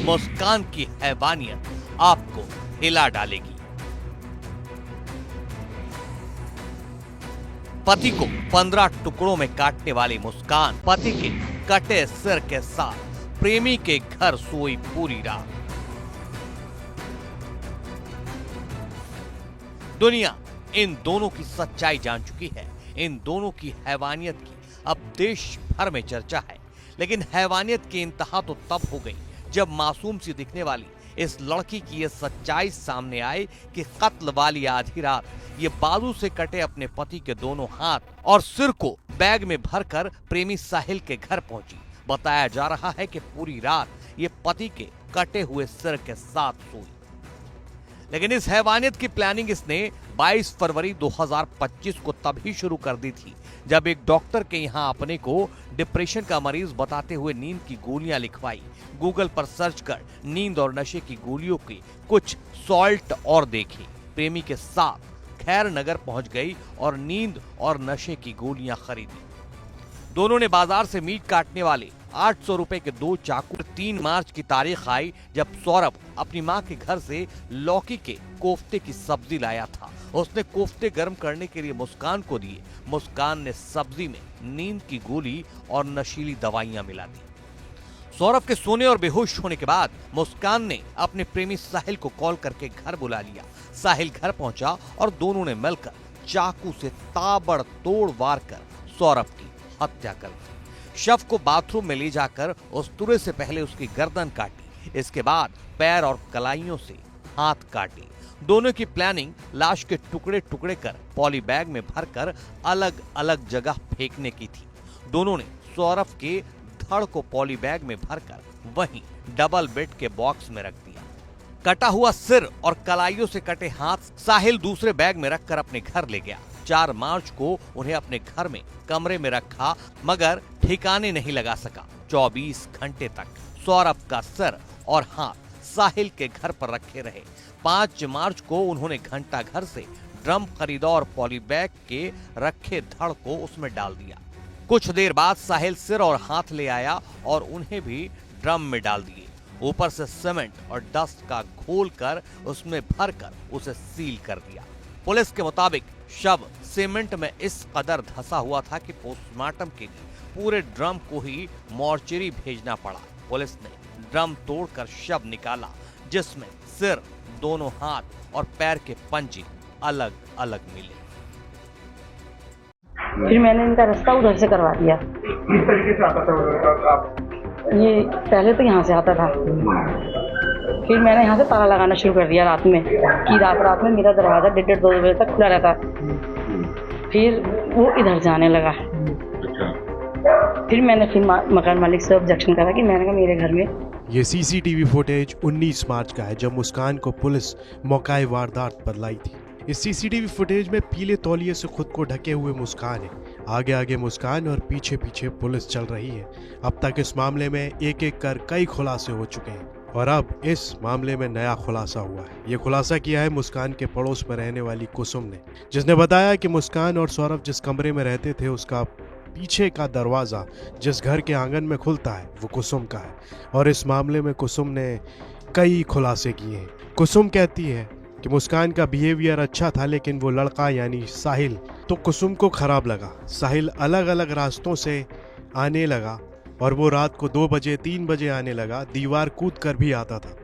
मुस्कान की हैवानियत आपको हिला डालेगी। पति को 15 टुकड़ों में काटने वाली मुस्कान पति के कटे सिर के साथ प्रेमी के घर सोई पूरी रात। दुनिया इन दोनों की सच्चाई जान चुकी है। इन दोनों की हैवानियत की अब देश भर में चर्चा है। लेकिन हैवानियत की इंतहा तो तब हो गई जब मासूम सी दिखने वाली इस लड़की की यह सच्चाई सामने आई कि कत्ल वाली आधी रात ये बालू से कटे अपने पति के दोनों हाथ और सिर को बैग में भरकर प्रेमी साहिल के घर पहुंची। बताया जा रहा है कि पूरी रात ये पति के कटे हुए सिर के साथ सोई। लेकिन इस हैवानियत की प्लानिंग इसने 22 फरवरी 2025 को तभी शुरू कर दी थी जब एक डॉक्टर के यहाँ अपने को डिप्रेशन का मरीज बताते हुए नींद की गोलियां लिखवाई। गूगल पर सर्च कर नींद और नशे की गोलियों की कुछ सॉल्ट और देखी। प्रेमी के साथ खैर नगर पहुंच गई और नींद और नशे की गोलियां खरीदी। दोनों ने बाजार से मीट काटने वाले 800 रुपए के 2 चाकू। 3 मार्च की तारीख आई जब सौरभ अपनी मां के घर से लौकी के कोफ्ते की सब्जी लाया था। उसने कोफ्ते गर्म करने के लिए मुस्कान को दिए। मुस्कान ने सब्जी में नींद की गोली और नशीली दवाइयां मिला दी। सौरभ के सोने और बेहोश होने के बाद मुस्कान ने अपने प्रेमी साहिल को कॉल करके घर बुला लिया। साहिल घर पहुंचा और दोनों ने मिलकर चाकू से ताबड़तोड़ वार कर सौरभ की हत्या कर दी। शव को बाथरूम में ले जाकर उस्तरे से पहले उसकी गर्दन काटी। इसके बाद पैर और कलाइयों से हाथ काटे। दोनों की प्लानिंग लाश के टुकड़े टुकड़े कर पॉली बैग में भरकर अलग अलग जगह फेंकने की थी। दोनों ने सौरभ के धड़ को पॉली बैग में भरकर वहीं डबल बेड के बॉक्स में रख दिया। कटा हुआ सिर और कलाइयों से कटे हाथ साहिल दूसरे बैग में रखकर अपने घर ले गया। 4 मार्च को उन्हें अपने घर में कमरे में रखा मगर ठिकाने नहीं लगा सका। 24 घंटे तक सौरभ का सिर और हाथ साहिल के घर पर रखे रहे। 5 मार्च को उन्होंने घंटा घर से ड्रम खरीदा और पॉली बैग के रखे धड़ को उसमें डाल दिया। कुछ देर बाद साहिल सिर और हाथ ले आया और उन्हें भी ड्रम में डाल दिए। ऊपर से सीमेंट और डस्ट का घोल कर उसमें भरकर उसे सील कर दिया। पुलिस के मुताबिक शव सीमेंट में इस कदर धंसा हुआ था कि पोस्टमार्टम के लिए पूरे ड्रम को ही मॉर्चरी भेजना पड़ा। पुलिस ने ड्रम तोड़कर शव निकाला जिसमें सिर, दोनों हाथ और पैर के पंजे अलग अलग मिले। फिर मैंने इनका रास्ता उधर से करवा दिया। किस तरीके से आता था? ये पहले तो यहाँ से आता था, फिर मैंने यहाँ से ताला लगाना शुरू कर दिया रात में कि रात में मेरा दरवाजा 1:30-2 बजे तक खुला रहता। फिर वो इधर जाने लगा। फिर मैंने मकान मालिक से ऑब्जेक्शन करा कि मैंने कहा मेरे घर में। ये सीसीटीवी फुटेज 19 मार्च का है जब मुस्कान को पुलिस मौकाए वारदात पर लाई थी। इस सीसीटीवी फुटेज में पीले तौलिए से खुद को ढके हुए मुस्कान है। आगे आगे मुस्कान और पीछे पीछे पुलिस चल रही है। अब तक इस मामले में एक एक कर कई खुलासे हो चुके हैं और अब इस मामले में नया खुलासा हुआ है। ये खुलासा किया है मुस्कान के पड़ोस में रहने वाली कुसुम ने, जिसने बताया कि मुस्कान और सौरभ जिस कमरे में रहते थे उसका पीछे का दरवाजा जिस घर के आंगन में खुलता है वो कुसुम का है। और इस मामले में कुसुम ने कई खुलासे किए हैं। कुसुम कहती है कि मुस्कान का बिहेवियर अच्छा था लेकिन वो लड़का यानी साहिल तो कुसुम को खराब लगा। साहिल अलग अलग रास्तों से आने लगा और वो रात को 2 बजे 3 बजे आने लगा। दीवार कूद कर भी आता था।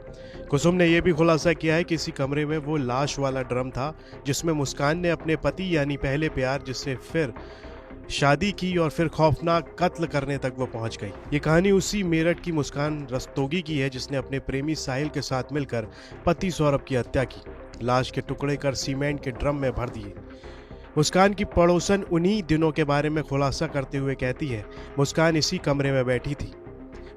कुसुम ने यह भी खुलासा किया है कि इसी कमरे में वो लाश वाला ड्रम था जिसमें मुस्कान ने अपने पति यानी पहले प्यार जिससे फिर शादी की और फिर खौफनाक कत्ल करने तक वो पहुंच गई। ये कहानी उसी मेरठ की मुस्कान रस्तोगी की है जिसने अपने प्रेमी साहिल के साथ मिलकर पति सौरभ की हत्या की। लाश के टुकड़े कर सीमेंट के ड्रम में भर दिए। मुस्कान की पड़ोसन उन्हीं दिनों के बारे में खुलासा करते हुए कहती है मुस्कान इसी कमरे में बैठी थी,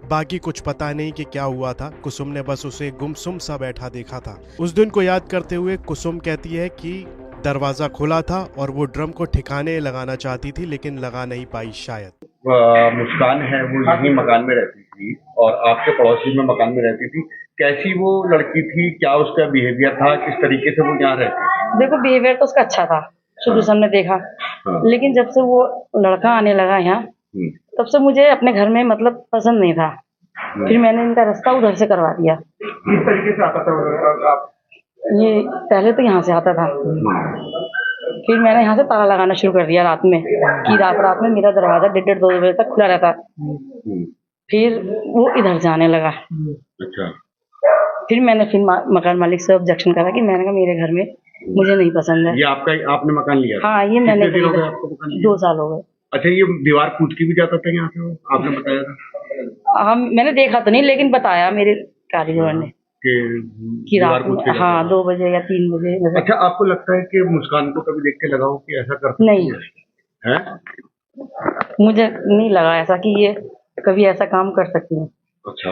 बाकी कुछ पता नहीं कि क्या हुआ था। कुसुम ने बस उसे गुमसुम सा बैठा देखा था। उस दिन को याद करते हुए कुसुम कहती है कि दरवाजा खुला था और वो ड्रम को ठिकाने लगाना चाहती थी लेकिन लगा नहीं पाई शायद। मुस्कान है वो यही मकान में रहती थी और आपके पड़ोसी में मकान में रहती थी। कैसी वो लड़की थी, क्या उसका बिहेवियर था, किस तरीके से वो यहाँ रहती थी? देखो बिहेवियर तो उसका अच्छा था, शुरू से हमने देखा। लेकिन जब से वो लड़का आने लगा यहाँ तब से मुझे अपने घर में मतलब पसंद नहीं था। फिर मैंने इनका रास्ता उधर से करवा दिया। किस तरीके से आता था वो लड़का? आप ये पहले तो यहाँ से आता था, फिर मैंने यहाँ से ताला लगाना शुरू कर दिया रात में कि रात में मेरा दरवाजा 1:30-2 बजे तक खुला रहता। फिर वो इधर जाने लगा। अच्छा। फिर मैंने मकान मालिक से ऑब्जेक्शन करा कि मैंने कहा मेरे घर में मुझे नहीं पसंद है। ये आपने मकान लिया था? हाँ, ये मैंने कितने दिन हो गए आपको मकान लिया? 2 साल हो गए। अच्छा, ये दीवार कूद के भी जाता था यहाँ से, वो आपने बताया था? हाँ, मैंने देखा तो नहीं, लेकिन बताया मेरे कारीगर ने कि दीवार रात कूद के में, हाँ, 2 बजे या 3 बजे। अच्छा, आपको लगता है कि मुस्कान को कभी देख के लगा हो कि ऐसा कर सकती नहीं है? मुझे नहीं लगा ऐसा कि ये कभी ऐसा काम कर सकती है। अच्छा।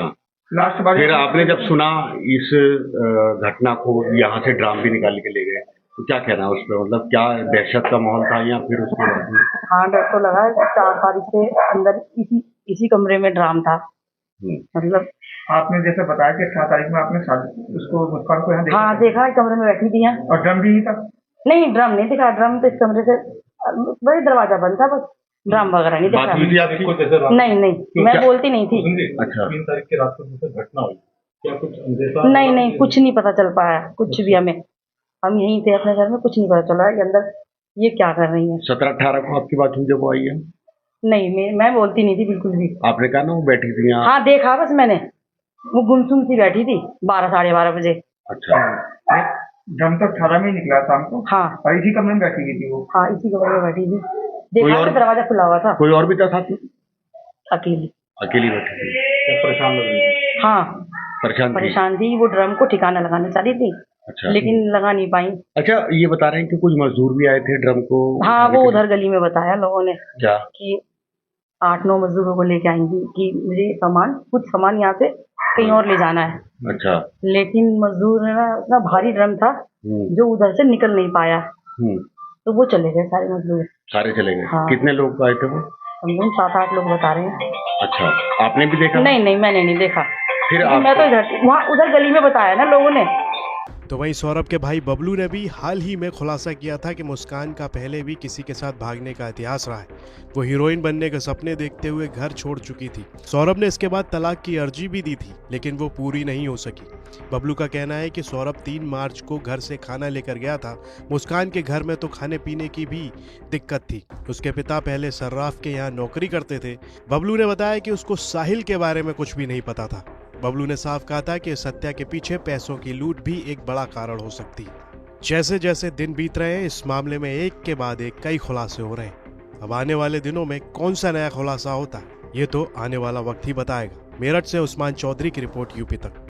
लास्ट बार फिर आपने जब सुना इस घटना को, यहाँ से ड्राम भी निकाल के ले गए, तो क्या कहना है उस पर? मतलब क्या दहशत का माहौल था या फिर उसके बाद में? हाँ, डर तो लगा। 4 तारीख से अंदर इसी कमरे में ड्राम था। मतलब आपने जैसे बताया कि 18 तारीख में आपने उसको मुस्कान को यहाँ देखा? हाँ, देखा, कमरे में बैठी थी। और ड्रम भी था? नहीं, ड्रम नहीं दिखा। ड्रम तो इस कमरे से वही दरवाजा बंद था, बस ड्रम वगैरह नहीं बात हुई थी दिखा। आपकी? नहीं, मैं बोलती नहीं थी। अच्छा। 3 तारीख की रात को जैसे घटना हुई, क्या कुछ अंदेशा? नहीं, कुछ नहीं पता चल पाया, कुछ भी। हम यहीं थे अपने घर में, कुछ नहीं पता चला कि अंदर ये क्या कर रही है। 17-18 को आपकी बात हुई जब वो आई है? नहीं, मैं बोलती नहीं थी बिल्कुल भी। आपने कहा ना वो बैठी थी यहाँ? हाँ, देखा बस मैंने, वो गुमसुम सी बैठी थी 12-12:30 बजे। अच्छा। ड्रम तो 18 में ही निकला शाम को। हाँ, और इसी कमरे में बैठी हुई थी वो? हाँ, इसी कमरे में बैठी थी। कोई देखा और? तो दरवाजा खुला हुआ था। कोई और भी था साथ में? अकेली। अकेली बैठी थी? क्या परेशान लग रही थी? हाँ, परेशान थी? परेशान थी। वो ड्रम को ठिकाना लगाना चाह रही थी, अच्छा। लेकिन लगा नहीं पाई। अच्छा, ये बता रहे हैं कि कुछ मजदूर भी आए थे ड्रम को? हाँ, उठाने वो के उधर गली में बताया लोगों ने लिए? क्या? कि 8-9 मजदूरों को लेके आएंगी कि मुझे कुछ सामान यहाँ से कहीं और ले जाना है। अच्छा। लेकिन मजदूर ने ना, इतना भारी ड्रम था जो उधर से निकल नहीं पाया, तो वो चले गए सारे मजदूर। सारे चले गए? हाँ। कितने लोग आए थे वो? कम से कम 7-8 लोग बता रहे हैं। अच्छा, आपने भी देखा? नहीं, मैंने नहीं देखा। फिर मैं तो उधर गली में बताया ना लोगों ने। तो वहीं सौरभ के भाई बबलू ने भी हाल ही में खुलासा किया था कि मुस्कान का पहले भी किसी के साथ भागने का इतिहास रहा है। वो हीरोइन बनने के सपने देखते हुए घर छोड़ चुकी थी। सौरभ ने इसके बाद तलाक की अर्जी भी दी थी, लेकिन वो पूरी नहीं हो सकी। बबलू का कहना है कि सौरभ 3 मार्च को घर से खाना लेकर गया था। मुस्कान के घर में तो खाने पीने की भी दिक्कत थी। उसके पिता पहले सर्राफ के यहाँ नौकरी करते थे। बबलू ने बताया कि उसको साहिल के बारे में कुछ भी नहीं पता था। बबलू ने साफ कहा था कि सत्या के पीछे पैसों की लूट भी एक बड़ा कारण हो सकती है। जैसे जैसे दिन बीत रहे हैं, इस मामले में एक के बाद एक कई खुलासे हो रहे हैं। अब आने वाले दिनों में कौन सा नया खुलासा होता है, ये तो आने वाला वक्त ही बताएगा। मेरठ से उस्मान चौधरी की रिपोर्ट, यूपी तक।